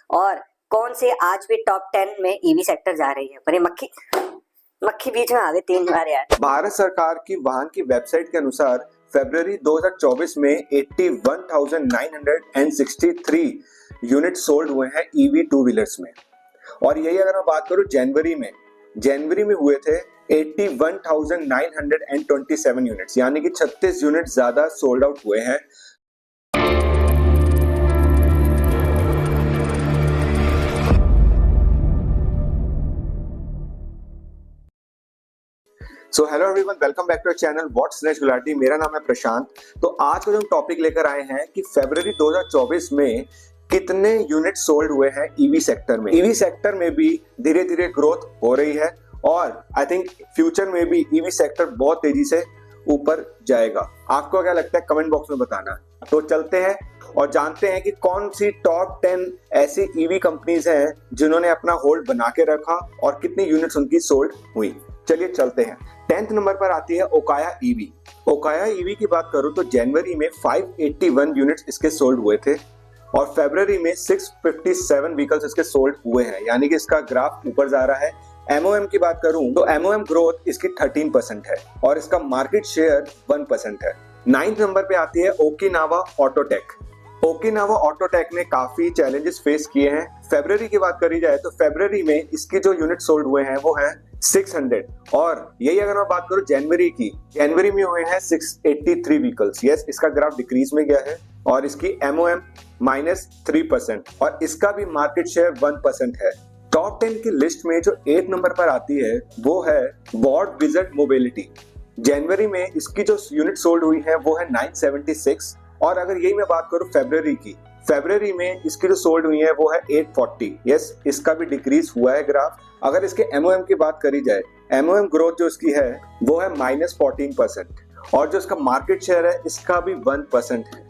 और कौन से आज भी टॉप 10 में ईवी सेक्टर जा रही है। पर ये मक्खी बीच में आ गई 3 बार यार। भारत सरकार की वाहन की वेबसाइट के अनुसार फरवरी 2024 में 81,963 यूनिट सोल्ड हुए हैं ईवी टू व्हीलर्स में। और यही अगर मैं बात करूं जनवरी में हुए थे 81,927 यूनिट्स, यानी कि 36 यूनिट ज्यादा सोल्ड आउट हुए हैं। So hello everyone, welcome back to channel what's next Gulati. मेरा नाम है प्रशांत। तो आज का जो हम टॉपिक लेकर आए हैं कि फरवरी 2024 में कितने यूनिट सोल्ड हुए हैं ईवी सेक्टर में। ईवी सेक्टर में भी धीरे धीरे ग्रोथ हो रही है और आई थिंक फ्यूचर में भी ईवी सेक्टर बहुत तेजी से ऊपर जाएगा। आपको क्या लगता है कमेंट बॉक्स में बताना। तो चलते हैं और जानते हैं कि कौन सी टॉप 10 ऐसी ईवी कंपनीज हैं जिन्होंने अपना होल्ड बना के रखा और कितनी यूनिट्स उनकी सोल्ड हुई। चलिए चलते हैं। 10th नंबर पर आती है ओकाया ईवी। ओकाया ईवी की बात करूं तो जनवरी में 581 यूनिट्स इसके सोल्ड हुए थे और फरवरी में 657 व्हीकल्स इसके सोल्ड हुए हैं, यानी कि इसका ग्राफ ऊपर जा रहा है। एमओएम की बात करूं तो एमओएम ग्रोथ इसकी 13% है और इसका मार्केट शेयर 1% है। 9th नंबर पे आती है ओकिनावा ऑटोटेक। ओकिनावा ऑटोटेक ने काफी चैलेंजेस फेस किए हैं। फरवरी की बात करी जाए तो फरवरी में इसकी जो यूनिट सोल्ड हुए हैं वो है 600 और यही अगर मैं बात करूं जनवरी में हुए हैं 683 व्हीकल्स। यस, इसका ग्राफ डिक्रीज में गया है और इसकी एमओएम -3% और इसका भी मार्केट शेयर 1% है। टॉप 10 की लिस्ट में जो 8 नंबर पर आती है वो है वॉर्ड विजट मोबिलिटी। जनवरी में इसकी जो यूनिट सोल्ड हुई है वो है 976 और अगर यही मैं बात करूं फरवरी में इसकी जो सोल्ड हुई है वो है 840। यस, इसका भी डिक्रीज हुआ है ग्राफ। अगर इसके एमओएम की बात करी जाए, एमओएम ग्रोथ जो इसकी है वो है -14% और जो इसका मार्केट शेयर है इसका भी 1% है।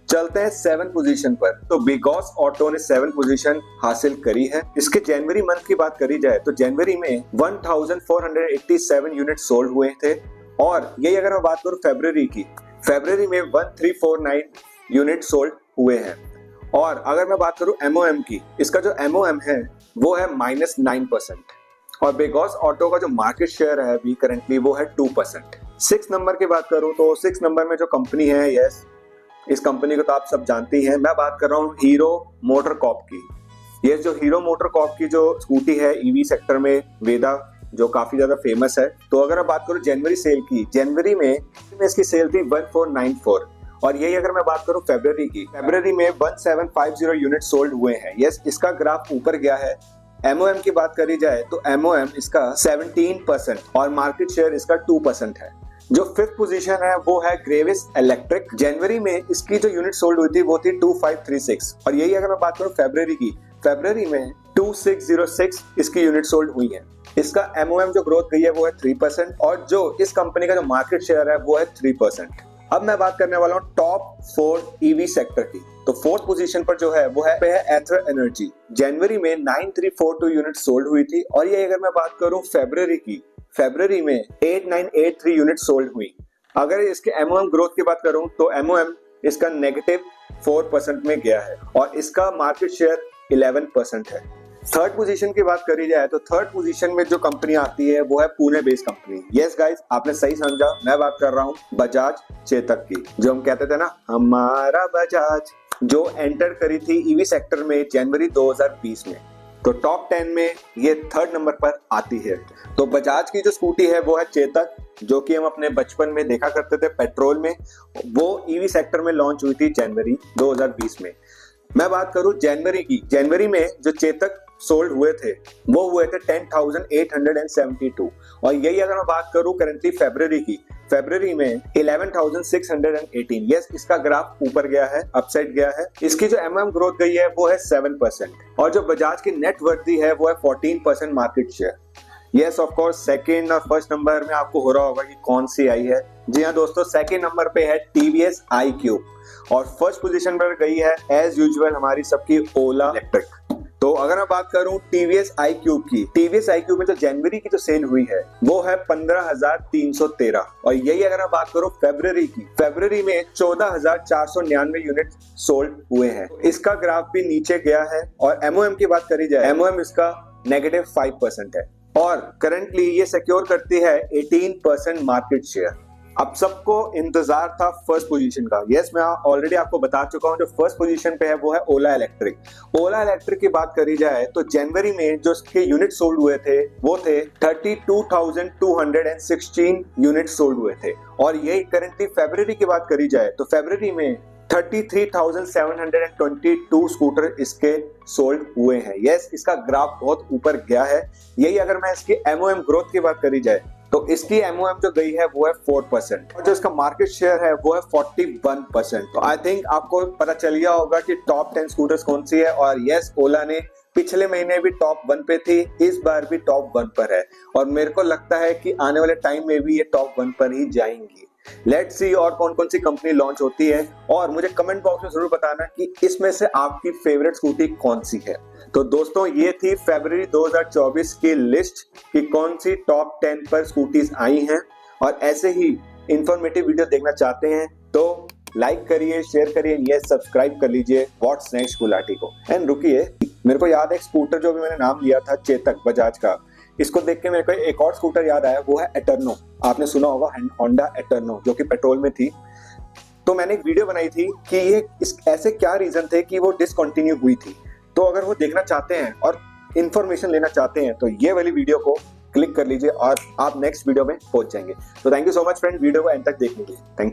चलते हैं 7th पोजीशन पर। तो बिगॉस ऑटो ने 7th पोजीशन हासिल करी है। इसके जनवरी मंथ की बात करी जाए तो जनवरी में 1487 यूनिट सोल्ड हुए थे और यही अगर मैं बात करूं फरवरी में 1349 यूनिट सोल्ड हुए हैं। और अगर मैं बात करूं एमओएम की, इसका जो एमओएम है वो है -9% और बिगॉस ऑटो का जो मार्केट शेयर है अभी करंटली वो है 2%। 6 नंबर की बात करूं तो 6 नंबर में जो कंपनी है, यस, इस कंपनी को तो आप सब जानते ही हैं। मैं बात कर रहा हूं हीरो मोटरकॉर्प की। ये जो हीरो मोटरकॉर्प की जो स्कूटी है ईवी सेक्टर में, वेदा, जो काफी ज्यादा फेमस है। तो अगर मैं बात करूं जनवरी सेल की, जनवरी में इसकी सेल थी 1494 और यही अगर मैं बात करूं फरवरी में 1750 यूनिट सोल्ड हुए हैं। यस, इसका ग्राफ ऊपर गया है। एमओएम की बात करी जाए तो एमओएम इसका 17% और मार्केट शेयर इसका 2% है। जो 5th पोजीशन है वो है ग्रेविस इलेक्ट्रिक। जनवरी में इसकी जो यूनिट सोल्ड हुई थी वो थी 2536 और यही अगर मैं बात करूं फरवरी में 2606 इसकी यूनिट सोल्ड हुई है। इसका एमओएम जो ग्रोथ गई है वो है 3% और जो इस कंपनी का जो मार्केट शेयर है वो है 3%। अब मैं बात करने वाला हूँ टॉप 4 ईवी सेक्टर की। तो 4th पोजीशन पर जो है वो है एथर एनर्जी। जनवरी में 9342 यूनिट सोल्ड हुई थी और ये अगर मैं बात करूं फरवरी में 8983 यूनिट सोल्ड हुई। अगर इसके एमओएम ग्रोथ की बात करूं तो एमओएम इसका -4% में गया है और इसका मार्केट शेयर 11% है। 3rd पोजीशन की बात करी जाए तो 3rd पोजीशन में जो कंपनी आती है वो है Pune based company. Yes guys, आपने सही समझा, मैं बात कर रहा हूँ बजाज चेतक की। जो हम कहते थे ना हमारा बजाज, जो एंटर करी थी ईवी सेक्टर में जनवरी 2020 में। तो टॉप 10 में ये 3rd नंबर पर आती है। तो बजाज की जो स्कूटी है वो है चेतक, जो कि हम अपने बचपन में देखा करते थे पेट्रोल में। वो ईवी सेक्टर में लॉन्च हुई थी जनवरी 2020 में। मैं बात करूं जनवरी में जो चेतक सोल्ड हुए थे वो हुए थे 10,872 और यही अगर मैं बात करूं करंटली फरवरी में 11,618। यस, इसका ग्राफ ऊपर गया है, अपसाइड गया है। इसकी जो एमएम ग्रोथ गई है वो है 7% और जो बजाज की नेट वर्दी है वो है 14% market share. Yes, of course 2nd और 1st नंबर में आपको हो रहा होगा कि कौन सी आई है। जी हाँ दोस्तों, 2nd नंबर पे है टीवीएस iQube और 1st पोजीशन पर गई है एज यूजुअल हमारी सबकी ओला इलेक्ट्रिक। तो अगर मैं बात करूं टीवीएस iQube की, टीवीएस iQube में जो जनवरी की जो सेल हुई है वो है 15,313 और यही अगर मैं बात करूं फरवरी की, फरवरी में 14,499 यूनिट सोल्ड हुए हैं। इसका ग्राफ भी नीचे गया है और MOM की बात करी जाए, MOM इसका -5% है और करंटली ये सिक्योर करती है 18% मार्केट शेयर। अब सबको इंतजार था फर्स्ट पोजीशन का। यस, मैं ऑलरेडी आपको बता चुका हूं, जो फर्स्ट पोजीशन पे है वो है ओला इलेक्ट्रिक। ओला इलेक्ट्रिक की बात करी जाए तो जनवरी में जो इसके यूनिट सोल्ड हुए थे वो थे 32,216 यूनिट सोल्ड हुए थे और यही करंटली फरवरी की बात करी जाए तो फरवरी में 33,722 स्कूटर इसके सोल्ड हुए हैं। यस, इसका ग्राफ बहुत ऊपर गया है। यही अगर मैं इसकी MOM ग्रोथ की बात करी जाए तो इसकी MOM जो गई है वो है 4% और जो इसका मार्केट शेयर है वो है 41%। तो आई थिंक आपको पता चल गया होगा कि टॉप 10 स्कूटर्स कौन सी है। और यस, ओला ने पिछले महीने भी टॉप 1 पे थी, इस बार भी टॉप 1 पर है और मेरे को लगता है कि आने वाले टाइम में भी ये टॉप 1 पर ही जाएंगी। लेट्स सी और कौन कौन सी कंपनी लॉन्च होती है और मुझे कमेंट बॉक्स में जरूर बताना कि इसमें से आपकी फेवरेट स्कूटी कौन सी है। तो दोस्तों, ये थी फरवरी 2024 की लिस्ट कि कौन सी टॉप 10 पर स्कूटीज आई हैं और ऐसे ही इंफॉर्मेटिव वीडियो देखना चाहते हैं तो लाइक करिए, शेयर करिए, ये सब्सक्राइब कर लीजिए व्हाट्स नेक्स्ट गुलाटी को। एंड रुकिए, मेरे को याद है एक स्कूटर जो भी मैंने नाम लिया था चेतक बजाज का, इसको देख के मेरे को एक और स्कूटर याद आया, वो है एटर्नो। आपने सुना होगा होंडा एटर्नो, जो कि पेट्रोल में थी। तो मैंने एक वीडियो बनाई थी कि ये ऐसे क्या रीजन थे कि वो डिसकंटिन्यू हुई थी। तो अगर वो देखना चाहते हैं और इंफॉर्मेशन लेना चाहते हैं तो ये वाली वीडियो को क्लिक कर लीजिए और आप नेक्स्ट वीडियो में पहुंच जाएंगे। तो thank you so much friend, video को एंड तक देखने के लिए। Thank you.